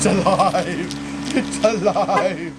It's alive! It's alive!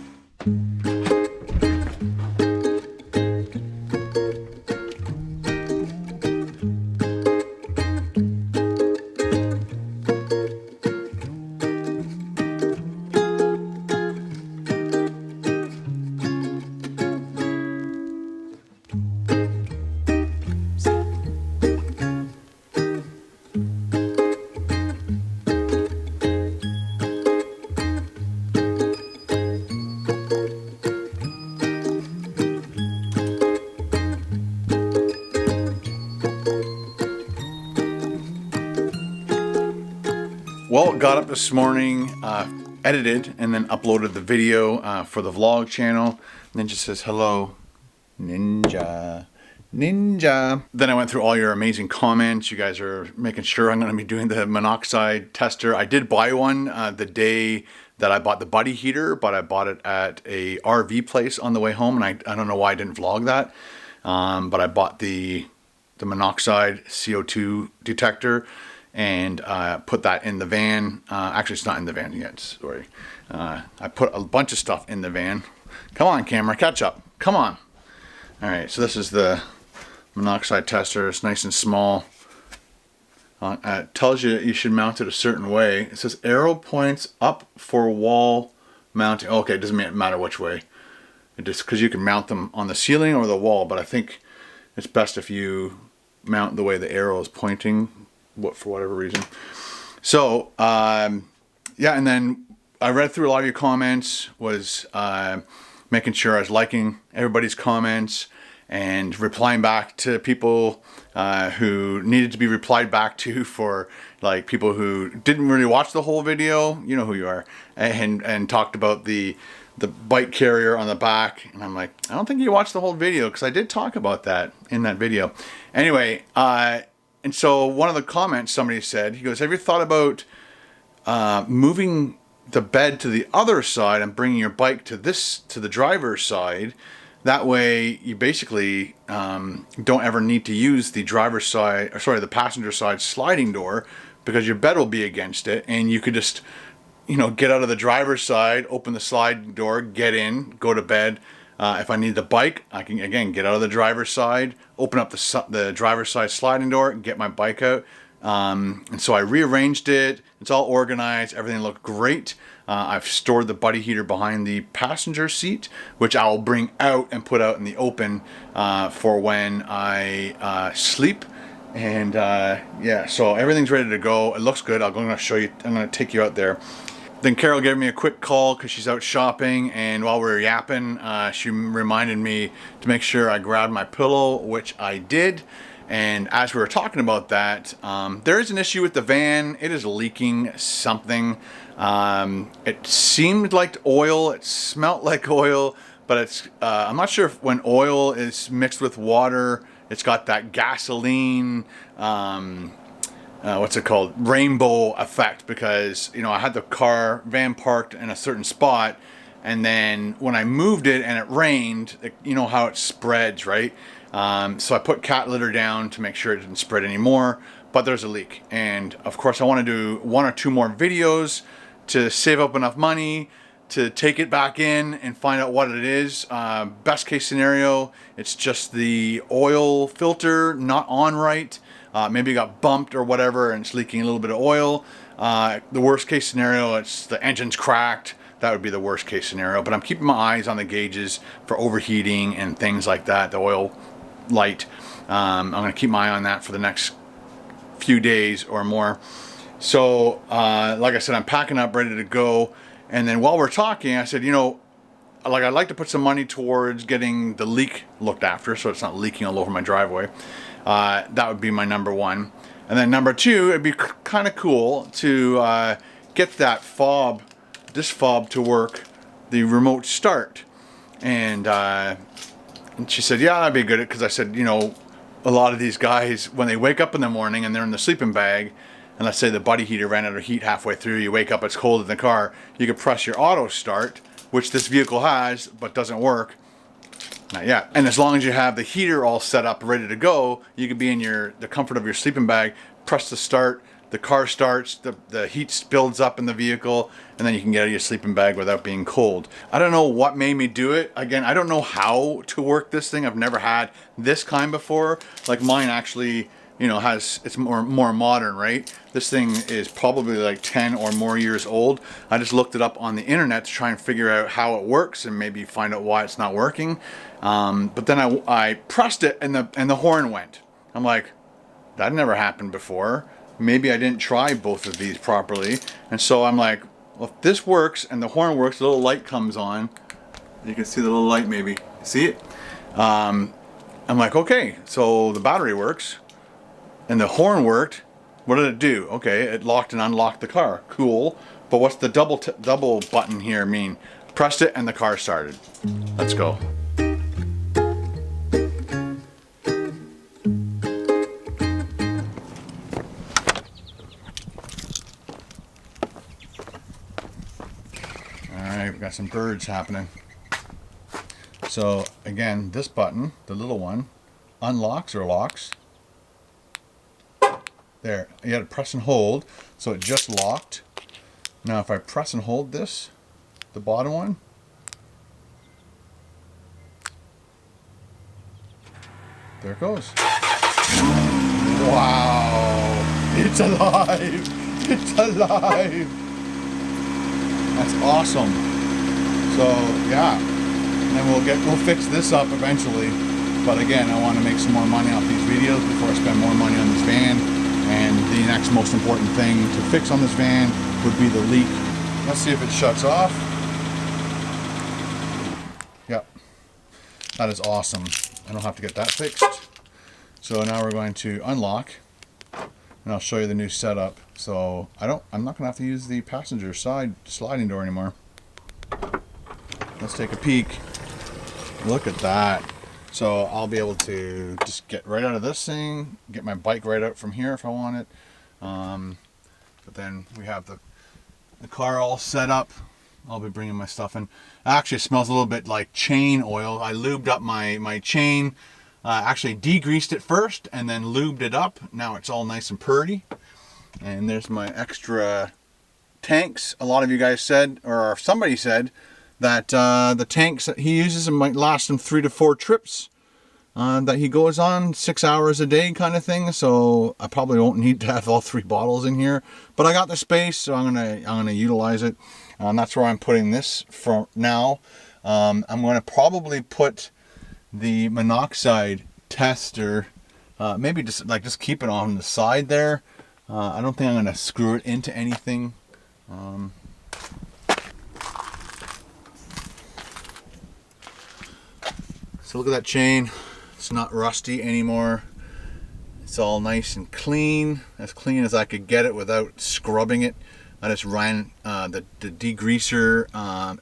Well, got up this morning, edited, and then uploaded the video for the vlog channel. And then just says, hello, Ninja. Ninja. Then I went through all your amazing comments. You guys are making sure I'm going to be doing the monoxide tester. I did buy one the day that I bought the buddy heater, but I bought it at a RV place on the way home, and I don't know why I didn't vlog that. But I bought the monoxide CO2 detector and put that in the van. Actually, it's not in the van yet, sorry. I put a bunch of stuff in the van. Come on, camera, catch up. Come on. All right, so this is the monoxide tester. It's nice and small. It tells you should mount it a certain way. It says arrow points up for wall mounting. Okay, it doesn't matter which way. It just, because you can mount them on the ceiling or the wall, but I think it's best if you mount the way the arrow is pointing, for whatever reason. So yeah, and then I read through a lot of your comments, was making sure I was liking everybody's comments and replying back to people who needed to be replied back to, for like people who didn't really watch the whole video, you know who you are, and talked about the bike carrier on the back. And I'm like, I don't think you watched the whole video, because I did talk about that in that video. Anyway, and so one of the comments somebody said, he goes, have you thought about moving the bed to the other side and bringing your bike to the driver's side? That way you basically don't ever need to use the driver's side, or sorry, the passenger side sliding door, because your bed will be against it, and you could just, you know, get out of the driver's side, open the sliding door, get in, go to bed. If I need the bike, I can, again, get out of the driver's side, open up the driver's side sliding door, and get my bike out. And so I rearranged it. It's all organized. Everything looked great. I've stored the buddy heater behind the passenger seat, which I'll bring out and put out in the open for when I sleep. And yeah, so everything's ready to go. It looks good. I'm going to show you. I'm going to take you out there. Then Carol gave me a quick call because she's out shopping, and while we were yapping, she reminded me to make sure I grabbed my pillow, which I did. And as we were talking about that, there is an issue with the van. It is leaking something. It seemed like oil. It smelled like oil, but it's I'm not sure if when oil is mixed with water, it's got that gasoline, what's it called, rainbow effect, because, you know, I had the van parked in a certain spot, and then when I moved it and it rained, you know how it spreads, right? So I put cat litter down to make sure it didn't spread anymore, but there's a leak. And of course I want to do 1 or 2 more videos to save up enough money to take it back in and find out what it is. Best case scenario, it's just the oil filter not on right. Maybe it got bumped or whatever and it's leaking a little bit of oil. The worst case scenario, it's the engine's cracked. That would be the worst case scenario. But I'm keeping my eyes on the gauges for overheating and things like that, the oil light. I'm going to keep my eye on that for the next few days or more. So like I said, I'm packing up, ready to go. And then while we're talking, I said, you know, like, I'd like to put some money towards getting the leak looked after so it's not leaking all over my driveway. That would be my number 1. And then number 2, it'd be kind of cool to get that this fob to work, the remote start. And she said, yeah, that'd be good, because I said, you know, a lot of these guys, when they wake up in the morning and they're in the sleeping bag, and let's say the buddy heater ran out of heat halfway through, you wake up, it's cold in the car, you can press your auto start, which this vehicle has, but doesn't work. Not yet. And as long as you have the heater all set up, ready to go, you can be in the comfort of your sleeping bag, press the start, the car starts, the heat builds up in the vehicle, and then you can get out of your sleeping bag without being cold. I don't know what made me do it. Again, I don't know how to work this thing. I've never had this kind before. Like mine actually, you know, it's more modern, right? This thing is probably like 10 or more years old. I just looked it up on the internet to try and figure out how it works and maybe find out why it's not working. But then I pressed it and the horn went. I'm like, that never happened before. Maybe I didn't try both of these properly. And so I'm like, well, if this works and the horn works, the little light comes on. You can see the little light maybe. See it? I'm like, okay, so the battery works and the horn worked. What did it do? Okay, it locked and unlocked the car. Cool. But what's the double button here mean? Pressed it and the car started. Let's go. Alright, we've got some birds happening. So again, this button, the little one, unlocks or locks. There, you had to press and hold, so it just locked. Now if I press and hold this, the bottom one, there it goes. Wow, it's alive! It's alive! That's awesome. So yeah, and then we'll fix this up eventually. But again, I want to make some more money off these videos before I spend more money on this van. And the next most important thing to fix on this van would be the leak. Let's see if it shuts off. Yep, that is awesome. I don't have to get that fixed. So now we're going to unlock, and I'll show you the new setup. So I'm not gonna have to use the passenger side sliding door anymore. Let's take a peek. Look at that. So I'll be able to just get right out of this thing, get my bike right out from here if I want it. But then we have the car all set up. I'll be bringing my stuff in. Actually, it smells a little bit like chain oil. I lubed up my chain. Actually degreased it first and then lubed it up. Now it's all nice and purdy. And there's my extra tanks. A lot of you guys said, or somebody said, that the tanks that he uses might last him 3 to 4 trips that he goes on, 6 hours a day kind of thing. So I probably won't need to have all 3 bottles in here, but I got the space, so I'm gonna utilize it. That's where I'm putting this for now. I'm gonna probably put the monoxide tester, maybe just keep it on the side there. I don't think I'm gonna screw it into anything. So look at that chain. It's not rusty anymore. It's all nice and clean as I could get it without scrubbing it. I just ran the degreaser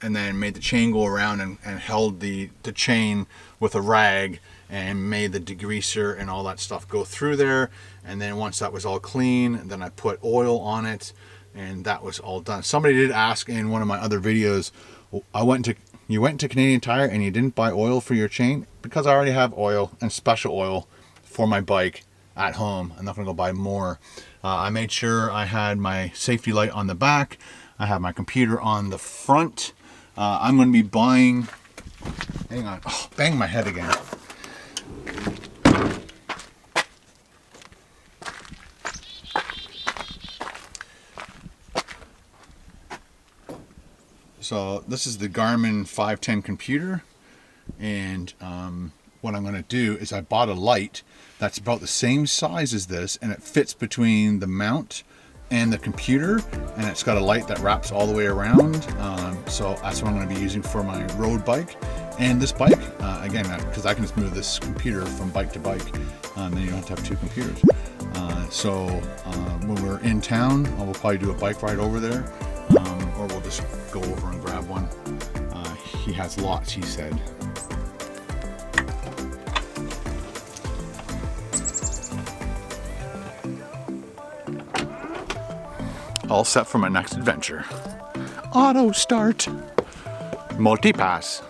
and then made the chain go around and held the chain with a rag and made the degreaser and all that stuff go through there. And then once that was all clean, then I put oil on it, and that was all done. Somebody did ask in one of my other videos, you went to Canadian Tire and you didn't buy oil for your chain? Because I already have oil and special oil for my bike at home. I'm not gonna go buy more. I made sure I had my safety light on the back. I have my computer on the front. I'm gonna be buying, hang on, oh, bang my head again. So this is the Garmin 510 computer, and what I'm going to do is I bought a light that's about the same size as this, and it fits between the mount and the computer, and it's got a light that wraps all the way around. So that's what I'm going to be using for my road bike and this bike. Again, because I can just move this computer from bike to bike, then you don't have to have 2 computers. So when we're in town, we'll probably do a bike ride over there. Or we'll just go over and grab one. He has lots, he said. All set for my next adventure. Auto start. Multi-pass.